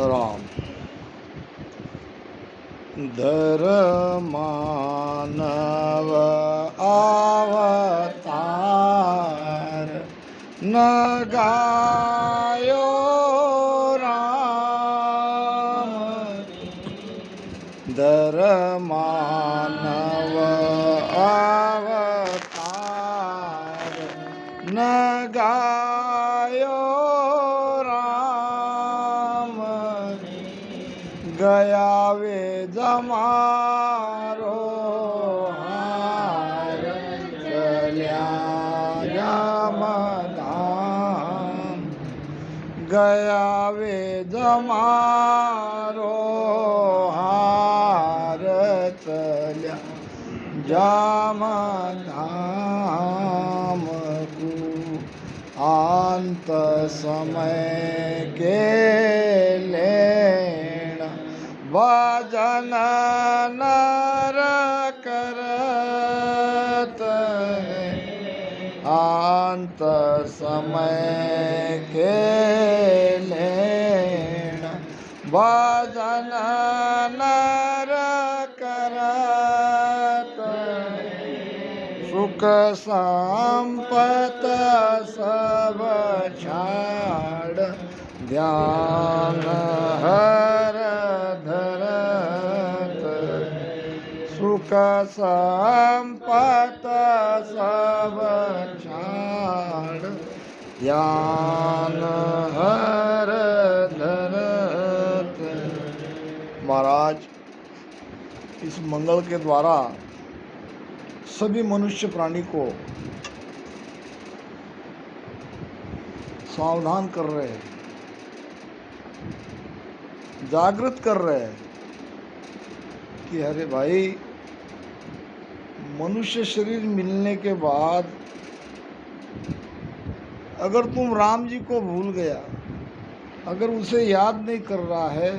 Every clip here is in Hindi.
राम धर मानव अवतार न गायो राम धर मानव अवतार न गायो गया वे जमारो हार चल्या जामधाम गया वे जमारो हार चल्या जामधाम को अंत समय के भजन नर करत अंत समय के लेण भजन नर करत सुख संपत सब छाड़ ध्यान हर सुख संपत सब छाड़ ज्ञान हर धरत। महाराज, इस मंगल के द्वारा सभी मनुष्य प्राणी को सावधान कर रहे हैं, जागृत कर रहे हैं कि अरे भाई, मनुष्य शरीर मिलने के बाद अगर तुम राम जी को भूल गया, अगर उसे याद नहीं कर रहा है,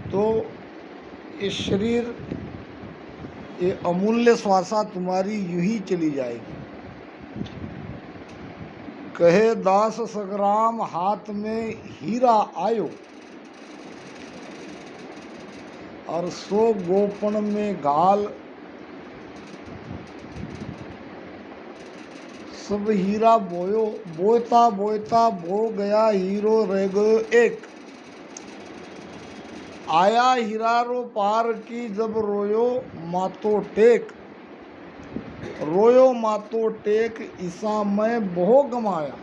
तो ये शरीर, ये अमूल्य श्वासा तुम्हारी यूं ही चली जाएगी। कहे दास संग्राम हाथ में हीरा आयो और सो गोपन में गाल सब हीरा बोयो बोयता बोयता बो गया हीरो रह गयो एक आया हीरारो पार की जब रोयो मातो टेक रोयो मातो टेक ईसा मैं बहु गमाया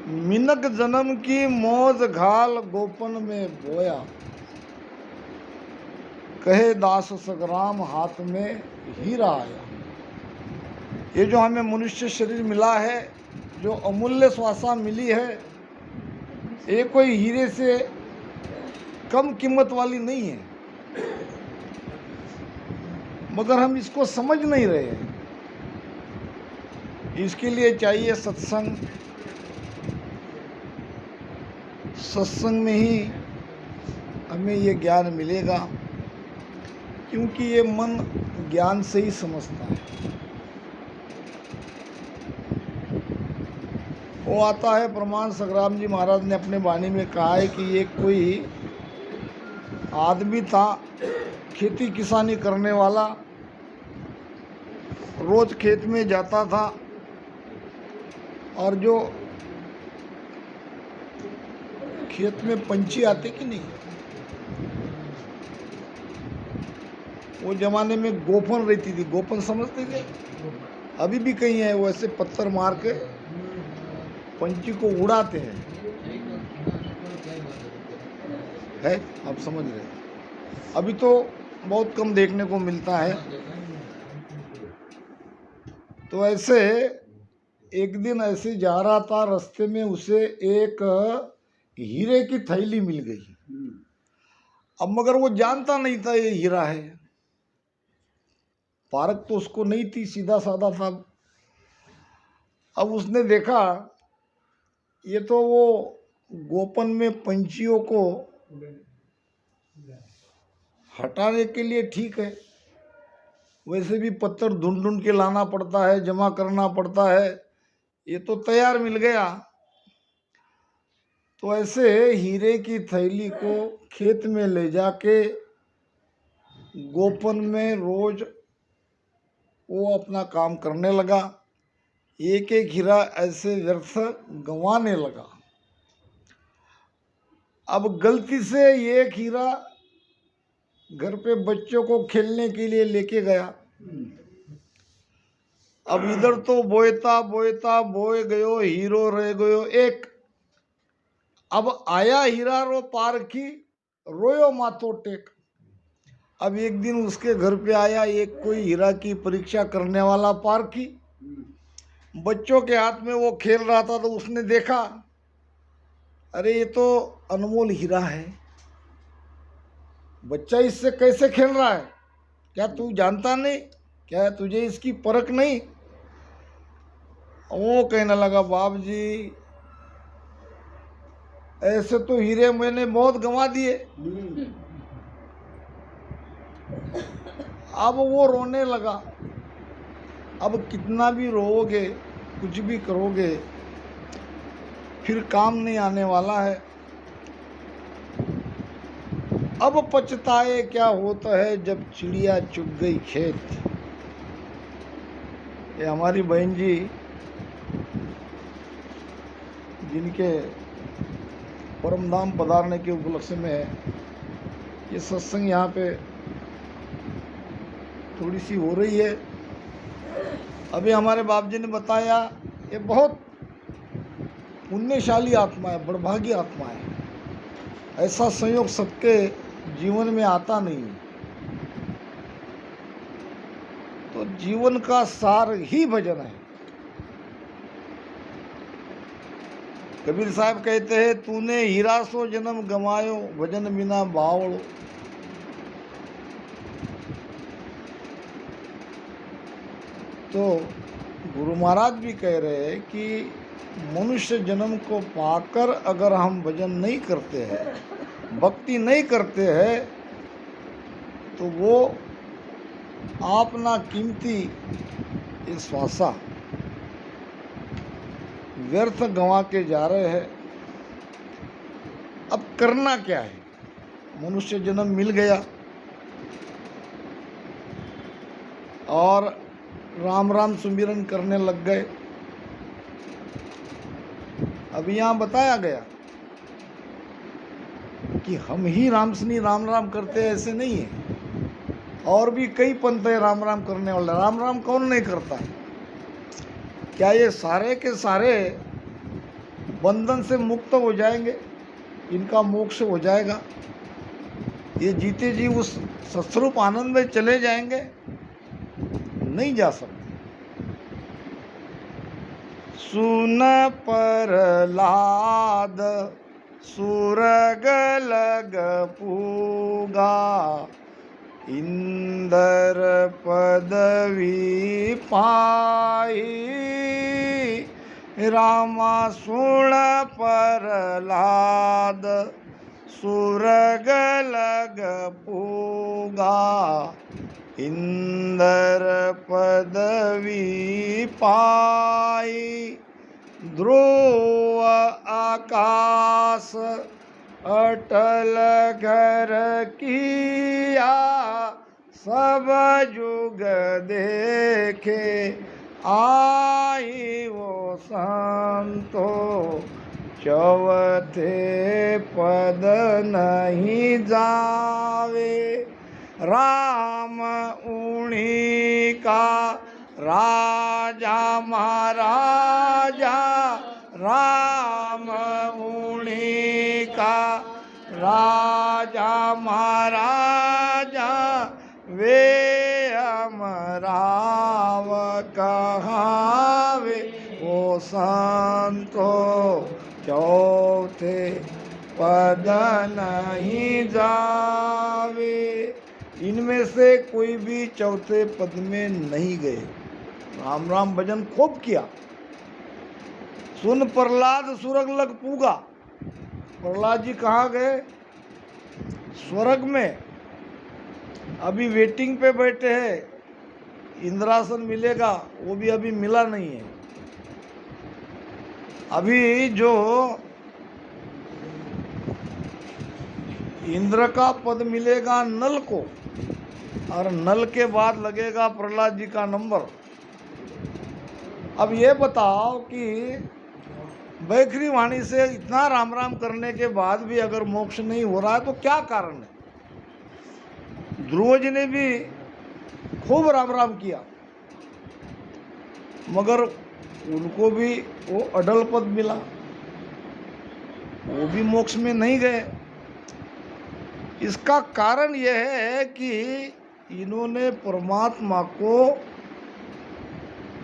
मिनक जन्म की मौज घाल गोपन में बोया कहे दास संग्राम हाथ में हीरा आया। ये जो हमें मनुष्य शरीर मिला है, जो अमूल्य श्वासा मिली है, ये कोई हीरे से कम कीमत वाली नहीं है, मगर हम इसको समझ नहीं रहे हैं। इसके लिए चाहिए सत्संग। सत्संग में ही हमें ये ज्ञान मिलेगा, क्योंकि ये मन ज्ञान से ही समझता है। वो आता है, प्रमाण संग्राम जी महाराज ने अपने वाणी में कहा है कि ये कोई आदमी था, खेती किसानी करने वाला, रोज खेत में जाता था और जो खेत में पंछी आते कि नहीं, वो जमाने में गोफन रहती थी, गोफन समझते थे, अभी भी कहीं है, वो ऐसे पत्थर मार के पंछी को उड़ाते हैं, है आप समझ रहे हैं। अभी तो बहुत कम देखने को मिलता है। तो ऐसे एक दिन ऐसे जा रहा था, रास्ते में उसे एक हीरे की थैली मिल गई। अब मगर वो जानता नहीं था ये हीरा है, पारख तो उसको नहीं थी, सीधा साधा था। अब उसने देखा ये तो वो गोपन में पंछियों को हटाने के लिए ठीक है, वैसे भी पत्थर ढूंढ ढूंढ के लाना पड़ता है, जमा करना पड़ता है, ये तो तैयार मिल गया। तो ऐसे हीरे की थैली को खेत में ले जाके गोपन में रोज वो अपना काम करने लगा। एक एक हीरा ऐसे व्यर्थ गंवाने लगा। अब गलती से एक हीरा घर पे बच्चों को खेलने के लिए लेके गया। अब इधर तो बोयता बोयता बोए गयो, हीरो रह गयो एक। अब आया हीरा रो पार की, रोयो माथो टेक। अब एक दिन उसके घर पे आया एक कोई हीरा की परीक्षा करने वाला पार की। बच्चों के हाथ में वो खेल रहा था तो उसने देखा, अरे ये तो अनमोल हीरा है, बच्चा इससे कैसे खेल रहा है? क्या तू जानता नहीं? क्या तुझे इसकी परख नहीं? वो कहने लगा, बाप जी ऐसे तो हीरे मैंने बहुत गंवा दिए। अब वो रोने लगा। अब कितना भी रोओगे, कुछ भी करोगे, फिर काम नहीं आने वाला है। अब पछताए क्या होता है जब चिड़िया चुग गई खेत। ये हमारी बहन जी जिनके परम धाम पधारने के उपलक्ष्य में है ये सत्संग यहाँ पे थोड़ी सी हो रही है। अभी हमारे बाप जी ने बताया, ये बहुत पुण्यशाली आत्मा है, बड़भागी आत्मा है। ऐसा संयोग सबके जीवन में आता नहीं है। तो जीवन का सार ही भजन है। कबीर साहब कहते हैं, तूने हीरा सो जन्म गमायो, भजन बिना बावड़ो। तो गुरु महाराज भी कह रहे हैं कि मनुष्य जन्म को पाकर अगर हम भजन नहीं करते हैं, भक्ति नहीं करते हैं, तो वो अपना कीमती ये श्वासा व्यर्थ गंवा के जा रहे हैं। अब करना क्या है? मनुष्य जन्म मिल गया और राम राम सुमिरन करने लग गए। अभी यहाँ बताया गया कि हम ही राम सनी राम राम करते हैं, ऐसे नहीं है। और भी कई पंथ है राम राम करने वाले। राम राम कौन नहीं करता है? क्या ये सारे के सारे बंधन से मुक्त हो जाएंगे? इनका मोक्ष हो जाएगा? ये जीते जी उस सत्स्वरूप आनंद में चले जाएंगे? नहीं जा सकते। सुन प्रहलाद सुरग लग पूगा, इंदर पदवी पाई। रामा सुन प्रहलाद सुरग लग पूगा, इंदर पदवी पाई। ध्रुव आकाश अटल घर किया, सब जुग देखे आई वो संतो। चौथे पद नहीं जावे, राम उन्हीं का राजा महाराजा। राम उन्हीं का राजा महाराजा, वे अमराव कहावे वो संतो। चौथे पद नहीं जावे। इनमें से कोई भी चौथे पद में नहीं गए। राम राम भजन खूब किया। सुन प्रहलाद सुरग लग पूगा। प्रहलाद जी कहाँ गए? स्वर्ग में। अभी वेटिंग पे बैठे हैं। इंद्रासन मिलेगा, वो भी अभी मिला नहीं है। अभी जो इंद्र का पद मिलेगा नल को, और नल के बाद लगेगा प्रहलाद जी का नंबर। अब ये बताओ कि बैखरी वाणी से इतना राम राम करने के बाद भी अगर मोक्ष नहीं हो रहा है तो क्या कारण है? ध्रुव जी ने भी खूब राम राम किया, मगर उनको भी वो अडल पद मिला, वो भी मोक्ष में नहीं गए। इसका कारण यह है कि इन्होंने परमात्मा को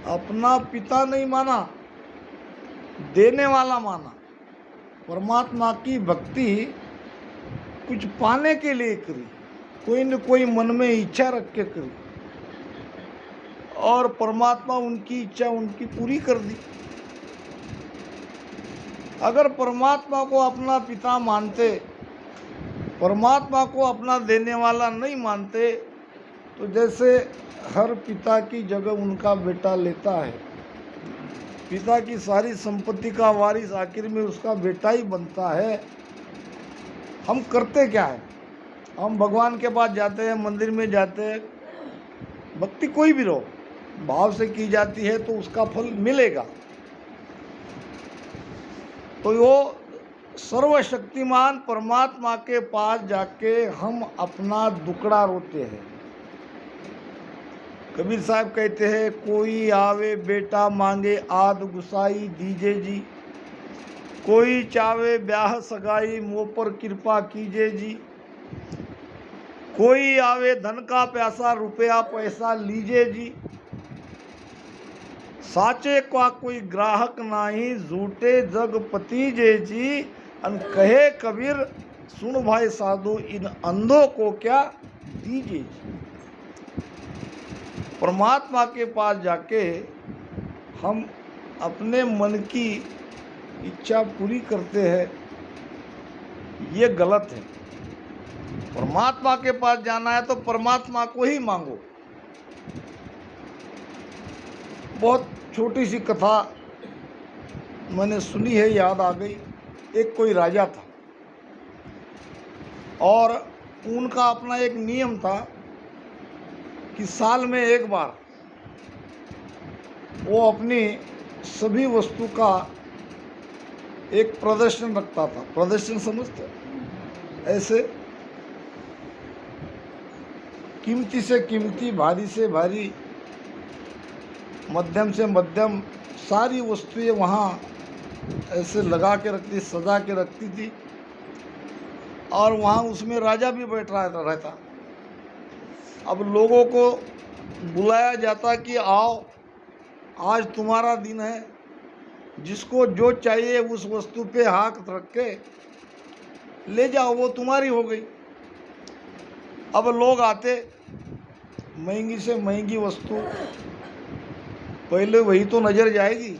अपना पिता नहीं माना, देने वाला माना। परमात्मा की भक्ति कुछ पाने के लिए करी, कोई न कोई मन में इच्छा रख के करी, और परमात्मा उनकी इच्छा उनकी पूरी कर दी। अगर परमात्मा को अपना पिता मानते, परमात्मा को अपना देने वाला नहीं मानते, तो जैसे हर पिता की जगह उनका बेटा लेता है, पिता की सारी संपत्ति का वारिस आखिर में उसका बेटा ही बनता है। हम करते क्या है? हम भगवान के पास जाते हैं, मंदिर में जाते हैं, भक्ति कोई भी रहो भाव से की जाती है तो उसका फल मिलेगा। तो वो सर्वशक्तिमान परमात्मा के पास जाके हम अपना दुकड़ा रोते हैं। कबीर साहब कहते हैं, कोई आवे बेटा मांगे आद गुसाई दीजे जी, कोई चावे ब्याह सगाई मुँह पर कृपा कीजे जी, कोई आवे धन का प्यासा रुपया पैसा लीजे जी, साचे का कोई ग्राहक नाही झूठे जग पतीजे जी, अन कहे कबीर सुन भाई साधु इन अंधों को क्या दीजिए जी। परमात्मा के पास जाके हम अपने मन की इच्छा पूरी करते हैं, ये गलत है। परमात्मा के पास जाना है तो परमात्मा को ही मांगो। बहुत छोटी सी कथा मैंने सुनी है, याद आ गई। एक कोई राजा था और उनका अपना एक नियम था कि साल में एक बार वो अपनी सभी वस्तु का एक प्रदर्शन रखता था। प्रदर्शन समझते? ऐसे कीमती से कीमती, भारी से भारी, मध्यम से मध्यम सारी वस्तुएं वहाँ ऐसे लगा के रखती, सजा के रखती थी, और वहाँ उसमें राजा भी बैठ रहता। अब लोगों को बुलाया जाता कि आओ आज तुम्हारा दिन है, जिसको जो चाहिए उस वस्तु पे हाथ रख के ले जाओ, वो तुम्हारी हो गई। अब लोग आते, महंगी से महंगी वस्तु, पहले वही तो नज़र जाएगी।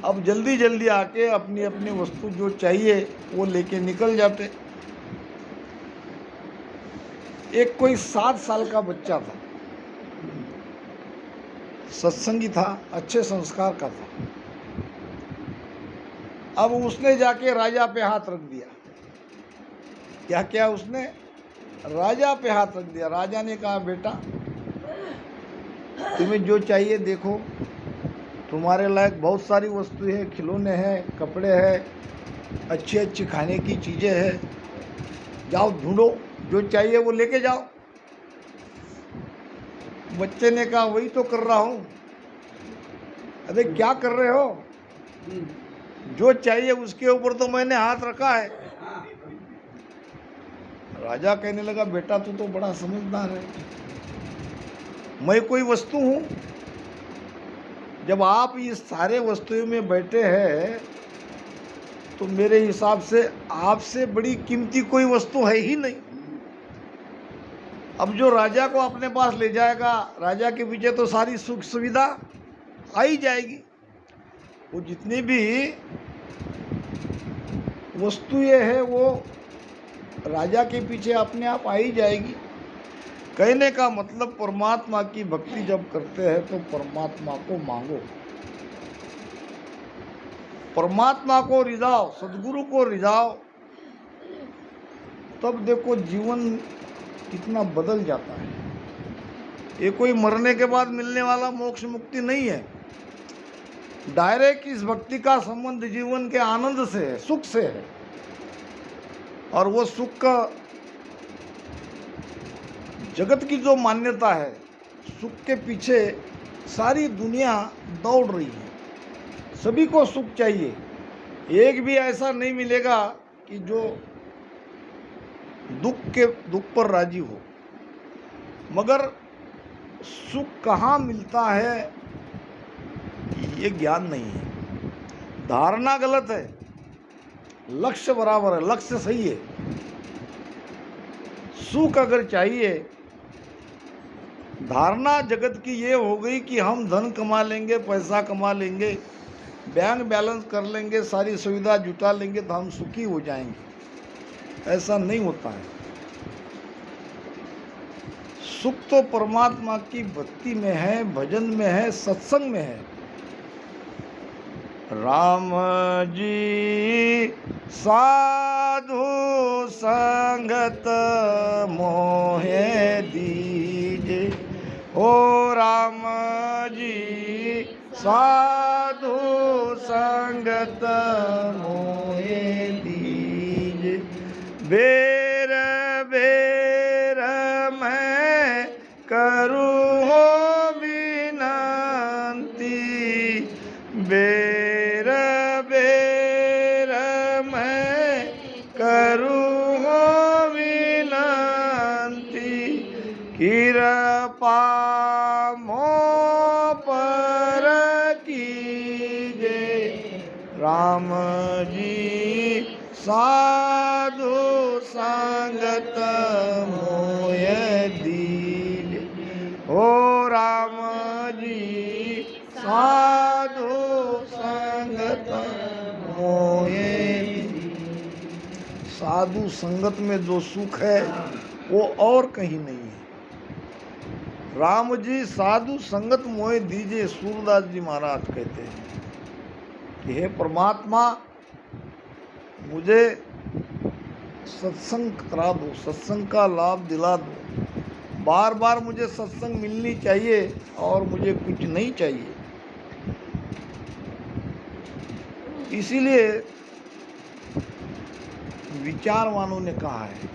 अब जल्दी जल्दी आके अपनी अपनी वस्तु जो चाहिए वो लेके निकल जाते। एक कोई 7 साल का बच्चा था, सत्संगी था, अच्छे संस्कार का था। अब उसने जाके राजा पे हाथ रख दिया। क्या किया उसने? राजा पे हाथ रख दिया। राजा ने कहा, बेटा तुम्हें जो चाहिए देखो, तुम्हारे लायक बहुत सारी वस्तुएं हैं, खिलौने हैं, कपड़े हैं, अच्छी अच्छी खाने की चीज़ें हैं, जाओ ढूंढो, जो चाहिए वो लेके जाओ। बच्चे ने कहा, वही तो कर रहा हूँ। अरे क्या कर रहे हो? जो चाहिए उसके ऊपर तो मैंने हाथ रखा है। राजा कहने लगा, बेटा तू तो बड़ा समझदार है, मैं कोई वस्तु हूँ? जब आप इस सारे वस्तुओं में बैठे हैं तो मेरे हिसाब से आपसे बड़ी कीमती कोई वस्तु है ही नहीं। अब जो राजा को अपने पास ले जाएगा, राजा के पीछे तो सारी सुख सुविधा आ ही जाएगी। वो जितनी भी वस्तुएं हैं वो राजा के पीछे अपने आप आ ही जाएगी। कहने का मतलब, परमात्मा की भक्ति जब करते हैं तो परमात्मा को मांगो, परमात्मा को रिझाओ, सदगुरु को रिझाओ, तब देखो जीवन कितना बदल जाता है। ये कोई मरने के बाद मिलने वाला मोक्ष मुक्ति नहीं है। डायरेक्ट इस भक्ति का संबंध जीवन के आनंद से है, सुख से है। और वो सुख का जगत की जो मान्यता है, सुख के पीछे सारी दुनिया दौड़ रही है। सभी को सुख चाहिए, एक भी ऐसा नहीं मिलेगा कि जो दुख पर राजी हो। मगर सुख कहाँ मिलता है ये ज्ञान नहीं है, धारणा गलत है। लक्ष्य बराबर है, लक्ष्य सही है। सुख अगर चाहिए, धारणा जगत की ये हो गई कि हम धन कमा लेंगे, पैसा कमा लेंगे, बैंक बैलेंस कर लेंगे, सारी सुविधा जुटा लेंगे तो हम सुखी हो जाएंगे। ऐसा नहीं होता है। सुख तो परमात्मा की भक्ति में है, भजन में है, सत्संग में है। राम जी साधु संगत मोहे दीजे, ओ राम जी साधु संगत मोहे दीजे। बेर बेर मैं करूँ हो विनती, बेर बेर मैं करूँ हो विनती, कृपा मोह पर कीजे। राम जी साधु संगत मोहे दीजे, ओ राम जी साधु संगत मोहे दीजे। साधु संगत में जो सुख है वो और कहीं नहीं है। राम जी साधु संगत मोहे दीजिए, सूरदास जी महाराज कहते हैं कि हे परमात्मा, मुझे सत्संग करा दो, सत्संग का लाभ दिला दो। बार बार मुझे सत्संग मिलनी चाहिए और मुझे कुछ नहीं चाहिए। इसीलिए विचारवानों ने कहा है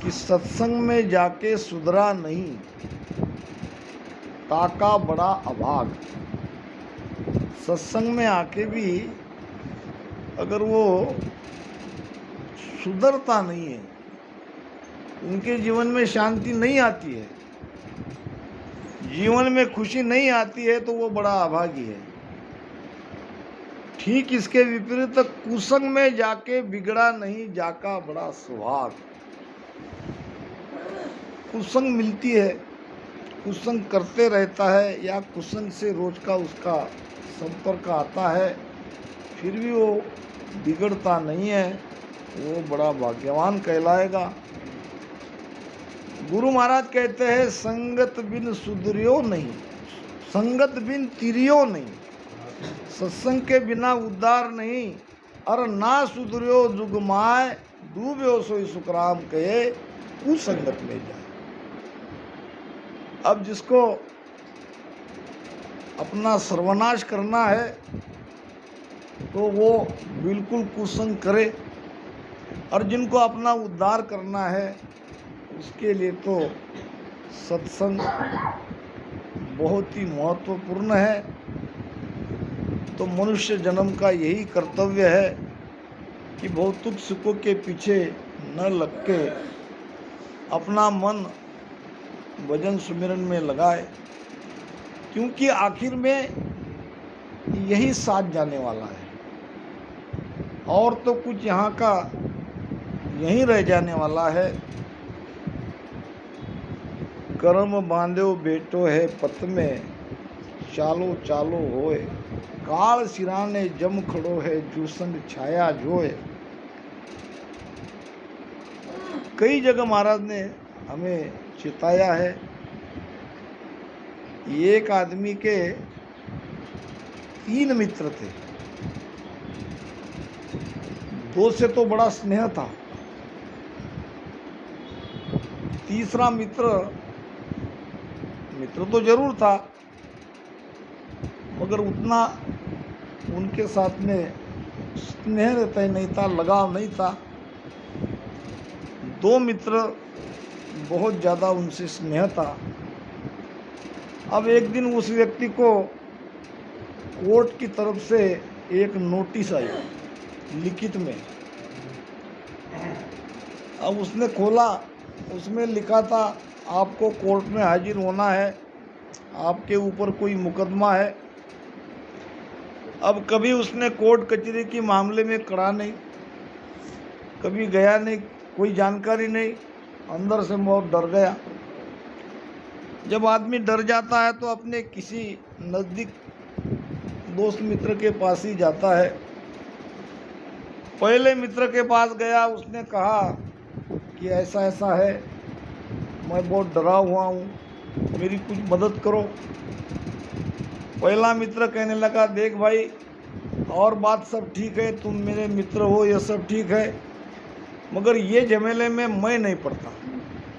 कि सत्संग में जाके सुधरा नहीं, ताका बड़ा अभाग। सत्संग में आके भी अगर वो सुधरता नहीं है, उनके जीवन में शांति नहीं आती है, जीवन में खुशी नहीं आती है, तो वो बड़ा अभागी है। ठीक इसके विपरीत कुसंग में जाके बिगड़ा नहीं, जाका बड़ा सुहाग। कुसंग मिलती है, कुसंग करते रहता है या कुसंग से रोज का उसका संपर्क आता है, फिर भी वो बिगड़ता नहीं है, वो बड़ा भाग्यवान कहलाएगा। गुरु महाराज कहते हैं, संगत बिन सुधरियो नहीं, संगत बिन तिरियो नहीं। सत्संग के बिना उद्धार नहीं, और ना सुधरियो जुगमाय, डूबो सोई सुखराम कहे, कुसंगत में जाए। अब जिसको अपना सर्वनाश करना है तो वो बिल्कुल कुसंग करे, और जिनको अपना उद्धार करना है उसके लिए तो सत्संग बहुत ही महत्वपूर्ण है। तो मनुष्य जन्म का यही कर्तव्य है कि भौतिक सुखों के पीछे न लग के अपना मन भजन सुमिरन में लगाए, क्योंकि आखिर में यही साथ जाने वाला है, और तो कुछ यहाँ का यहीं रह जाने वाला है। कर्म बांधो बेटो है पत में, चालो चालो होए, काल सिराने जम खड़ो है, जूसंग छाया जोए। कई जगह महाराज ने हमें चिताया है। एक आदमी के 3 मित्र थे, 2 से तो बड़ा स्नेह था, तीसरा मित्र तो जरूर था, मगर उतना उनके साथ में स्नेह रहता ही नहीं था, लगाव नहीं था। दो मित्र बहुत ज़्यादा उनसे स्नेह था। अब एक दिन उस व्यक्ति को कोर्ट की तरफ से एक नोटिस आई लिखित में। अब उसने खोला, उसमें लिखा था आपको कोर्ट में हाजिर होना है, आपके ऊपर कोई मुकदमा है। अब कभी उसने कोर्ट कचहरी के मामले में करा नहीं, कभी गया नहीं, कोई जानकारी नहीं, अंदर से बहुत डर गया। जब आदमी डर जाता है तो अपने किसी नज़दीक दोस्त मित्र के पास ही जाता है। पहले मित्र के पास गया, उसने कहा कि ऐसा ऐसा है, मैं बहुत डरा हुआ हूँ, मेरी कुछ मदद करो। पहला मित्र कहने लगा, देख भाई, और बात सब ठीक है, तुम मेरे मित्र हो, ये सब ठीक है, मगर ये झमेले में मैं नहीं पड़ता,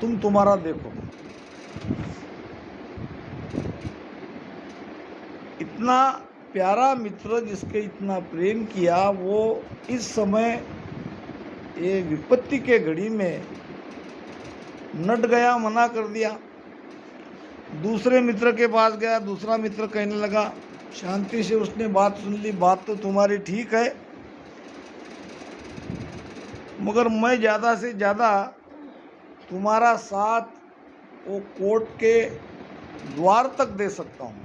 तुम तुम्हारा देखो। इतना प्यारा मित्र जिसके इतना प्रेम किया, वो इस समय ये विपत्ति के घड़ी में नट गया, मना कर दिया। दूसरे मित्र के पास गया, दूसरा मित्र कहने लगा, शांति से उसने बात सुन ली, बात तो तुम्हारी ठीक है, मगर मैं ज़्यादा से ज़्यादा तुम्हारा साथ वो कोर्ट के द्वार तक दे सकता हूँ।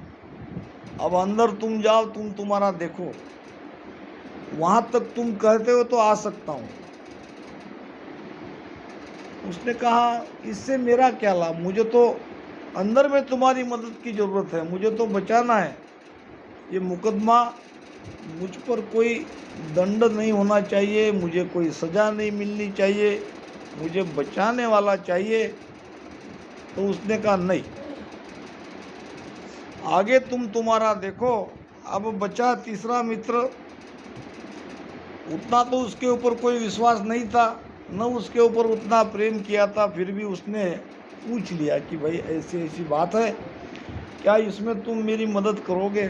अब अंदर तुम जाओ, तुम तुम्हारा देखो, वहाँ तक तुम कहते हो तो आ सकता हूँ। उसने कहा, इससे मेरा क्या लाभ, मुझे तो अंदर में तुम्हारी मदद की ज़रूरत है, मुझे तो बचाना है। ये मुकदमा, मुझ पर कोई दंड नहीं होना चाहिए, मुझे कोई सज़ा नहीं मिलनी चाहिए, मुझे बचाने वाला चाहिए। तो उसने कहा, नहीं, आगे तुम तुम्हारा देखो। अब बचा तीसरा मित्र, उतना तो उसके ऊपर कोई विश्वास नहीं था, न उसके ऊपर उतना प्रेम किया था, फिर भी उसने पूछ लिया कि भाई ऐसी ऐसी बात है, क्या इसमें तुम मेरी मदद करोगे?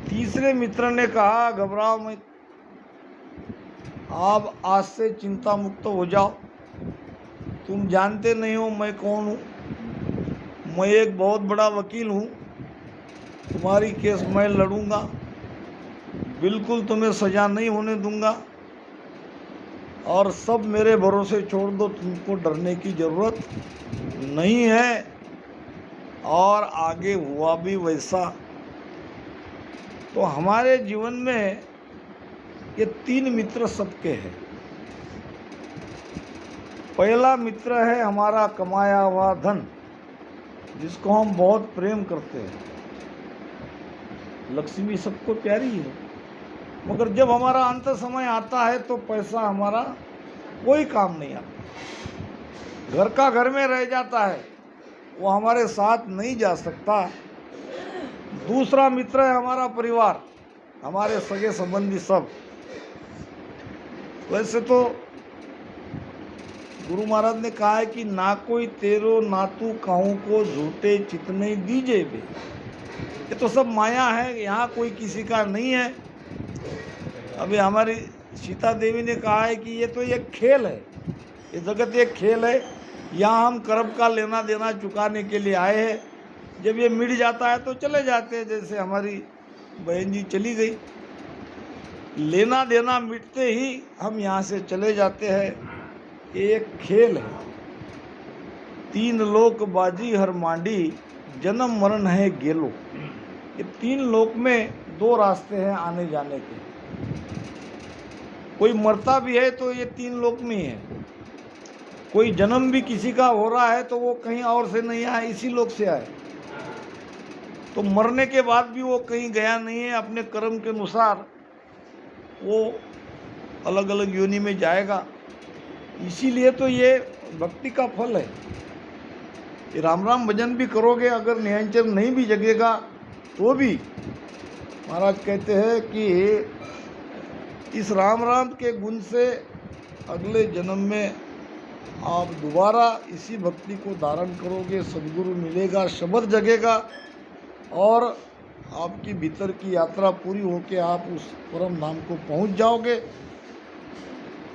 तीसरे मित्र ने कहा, घबराओ मत, आप आज से चिंता मुक्त हो जाओ, तुम जानते नहीं हो मैं कौन हूँ, मैं एक बहुत बड़ा वकील हूँ, तुम्हारी केस मैं लड़ूंगा, बिल्कुल तुम्हें सज़ा नहीं होने दूंगा, और सब मेरे भरोसे छोड़ दो, तुमको डरने की ज़रूरत नहीं है। और आगे हुआ भी वैसा। तो हमारे जीवन में ये तीन मित्र सबके हैं। पहला मित्र है हमारा कमाया हुआ धन, जिसको हम बहुत प्रेम करते हैं। लक्ष्मी सबको प्यारी है, मगर जब हमारा अंत समय आता है तो पैसा हमारा कोई काम नहीं आता, घर का घर में रह जाता है, वो हमारे साथ नहीं जा सकता। दूसरा मित्र है हमारा परिवार, हमारे सगे संबंधी सब। वैसे तो गुरु महाराज ने कहा है कि ना कोई तेरो ना तू काहू को झूठे चितने दीजे बे। ये तो सब माया है, यहाँ कोई किसी का नहीं है। अभी हमारी सीता देवी ने कहा है कि ये तो एक खेल है, ये जगत एक खेल है, यहाँ हम कर्म का लेना देना चुकाने के लिए आए हैं। जब ये मिट जाता है तो चले जाते हैं, जैसे हमारी बहन जी चली गई, लेना देना मिटते ही हम यहाँ से चले जाते हैं। ये एक खेल है। तीन लोक बाजी हर मांडी, जन्म मरण है गेलो। ये तीन लोक में दो रास्ते हैं आने जाने के। कोई मरता भी है तो ये तीन लोक में ही है, कोई जन्म भी किसी का हो रहा है तो वो कहीं और से नहीं आया, इसी लोक से आए। तो मरने के बाद भी वो कहीं गया नहीं है, अपने कर्म के अनुसार वो अलग अलग योनि में जाएगा। इसीलिए तो ये भक्ति का फल है। ये राम राम भजन भी करोगे, अगर निरंतर नहीं भी जगेगा तो भी महाराज कहते हैं कि इस राम राम के गुण से अगले जन्म में आप दोबारा इसी भक्ति को धारण करोगे, सद्गुरु मिलेगा, शब्द जगेगा और आपकी भीतर की यात्रा पूरी होके आप उस परम धाम को पहुंच जाओगे।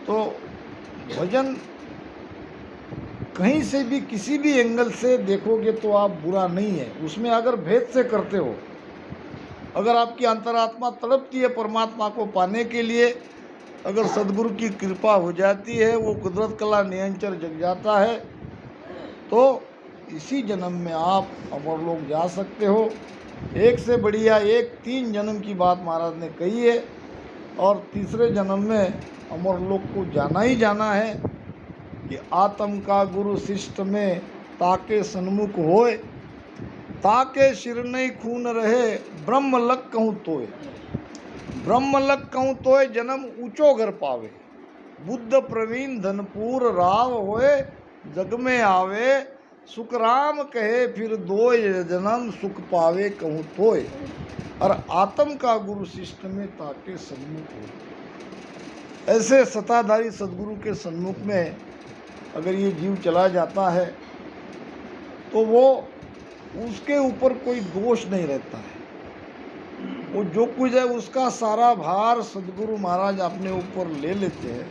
तो भजन कहीं से भी किसी भी एंगल से देखोगे तो आप बुरा नहीं है, उसमें अगर भेद से करते हो, अगर आपकी अंतरात्मा तड़पती है परमात्मा को पाने के लिए, अगर सद्गुरु की कृपा हो जाती है, वो कुदरत कला नियंचर जग जाता है, तो इसी जन्म में आप अमरलोक जा सकते हो। एक से बढ़िया एक 3 जन्म की बात महाराज ने कही है, और तीसरे जन्म में अमरलोक को जाना ही जाना है कि आत्म का गुरु शिष्ट में ताके सन्मुख होए, ताके शिर नहीं खून रहे, ब्रह्म लग कहूँ तोय, ब्रह्म लग कहूँ तोय जन्म ऊंचो घर पावे, बुद्ध प्रवीण धनपुर राव होए, जग में आवे सुख राम कहे फिर दोय जन्म सुख पावे कहूँ तोय, और आत्म का गुरु शिष्ट में ताके सन्मुख हो। ऐसे सत्ताधारी सद्गुरु के सन्मुख में अगर ये जीव चला जाता है तो वो उसके ऊपर कोई दोष नहीं रहता है, वो जो कुछ है उसका सारा भार सद्गुरु महाराज अपने ऊपर ले लेते हैं।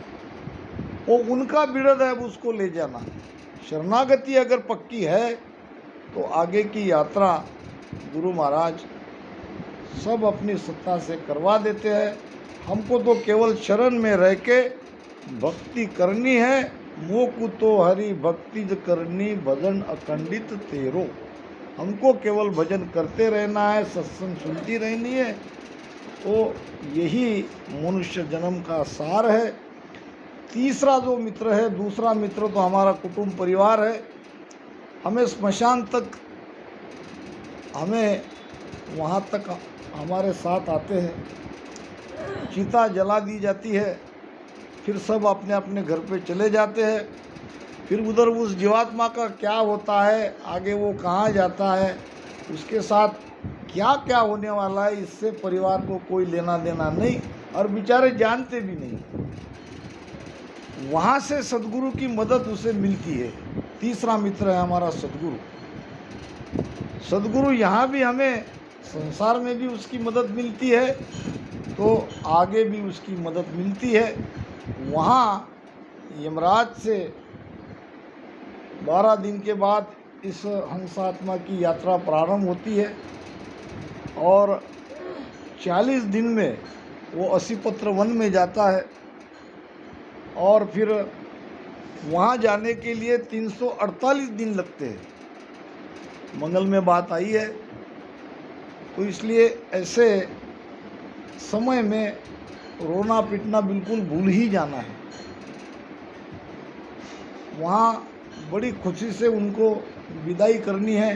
वो उनका बिरद है उसको ले जाना। शरणागति अगर पक्की है तो आगे की यात्रा गुरु महाराज सब अपनी सत्ता से करवा देते हैं। हमको तो केवल शरण में रह के भक्ति करनी है, मोकु तो हरि भक्ति करनी भजन अखंडित तेरो। हमको केवल भजन करते रहना है, सत्संग सुनती रहनी है। तो यही मनुष्य जन्म का सार है। तीसरा जो मित्र है, दूसरा मित्र तो हमारा कुटुंब परिवार है। हमें स्मशान तक, हमें वहाँ तक हमारे साथ आते हैं, चिता जला दी जाती है, फिर सब अपने अपने घर पे चले जाते हैं। फिर उधर उस जीवात्मा का क्या होता है, आगे वो कहाँ जाता है, उसके साथ क्या क्या होने वाला है, इससे परिवार को कोई लेना देना नहीं, और बेचारे जानते भी नहीं। वहाँ से सद्गुरु की मदद उसे मिलती है। तीसरा मित्र है हमारा सद्गुरु। सद्गुरु यहाँ भी हमें संसार में भी उसकी मदद मिलती है, तो आगे भी उसकी मदद मिलती है। वहाँ यमराज से 12 दिन के बाद इस हंसात्मा की यात्रा प्रारंभ होती है, और 40 दिन में वो असीपत्र वन में जाता है, और फिर वहाँ जाने के लिए 348 दिन लगते हैं। मंगल में बात आई है, तो इसलिए ऐसे समय में रोना पीटना बिल्कुल भूल ही जाना है। वहाँ बड़ी खुशी से उनको विदाई करनी है।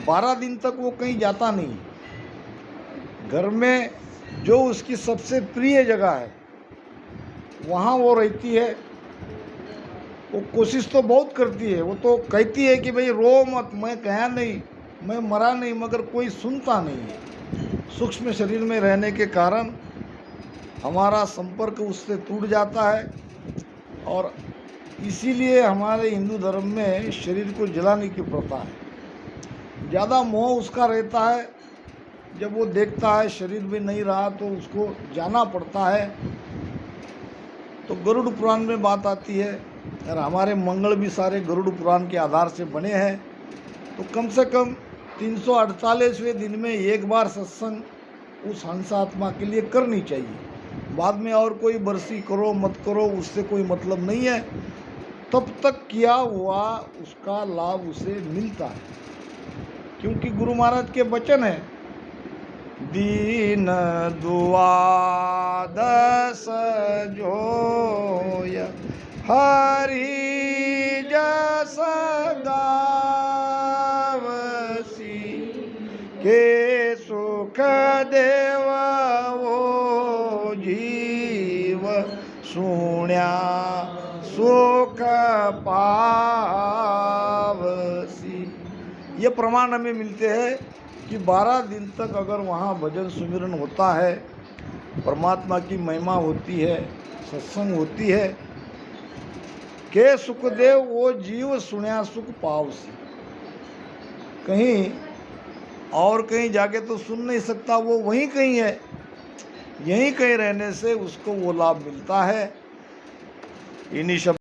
12 दिन तक वो कहीं जाता नहीं। घर में जो उसकी सबसे प्रिय जगह है वहाँ वो रहती है। वो कोशिश तो बहुत करती है, वो तो कहती है कि भाई रो मत, मैं कहा नहीं, मैं मरा नहीं, मगर कोई सुनता नहीं है। सूक्ष्म शरीर में रहने के कारण हमारा संपर्क उससे टूट जाता है, और इसीलिए हमारे हिंदू धर्म में शरीर को जलाने की प्रथा है। ज़्यादा मोह उसका रहता है, जब वो देखता है शरीर भी नहीं रहा तो उसको जाना पड़ता है। तो गरुड़ पुराण में बात आती है, और हमारे मंगल भी सारे गरुड़ पुराण के आधार से बने हैं। तो कम से कम 348वें दिन में एक बार सत्संग उस हंसात्मा के लिए करनी चाहिए। बाद में और कोई बरसी करो मत करो, उससे कोई मतलब नहीं है। तब तक किया हुआ उसका लाभ उसे मिलता है, क्योंकि गुरु महाराज के वचन है, दीन दुआदस जोय हरि जस गावसी, के सुख देव वो जीव सुण्या सुख पावसी। ये प्रमाण हमें मिलते हैं कि 12 दिन तक अगर वहाँ भजन सुमिरन होता है, परमात्मा की महिमा होती है, सत्संग होती है, के सुखदेव वो जीव सुण्या सुख पावसी। कहीं और कहीं जाके तो सुन नहीं सकता, वो वहीं कहीं है, यहीं कहीं रहने से उसको वो लाभ मिलता है। इन्हीं शब्द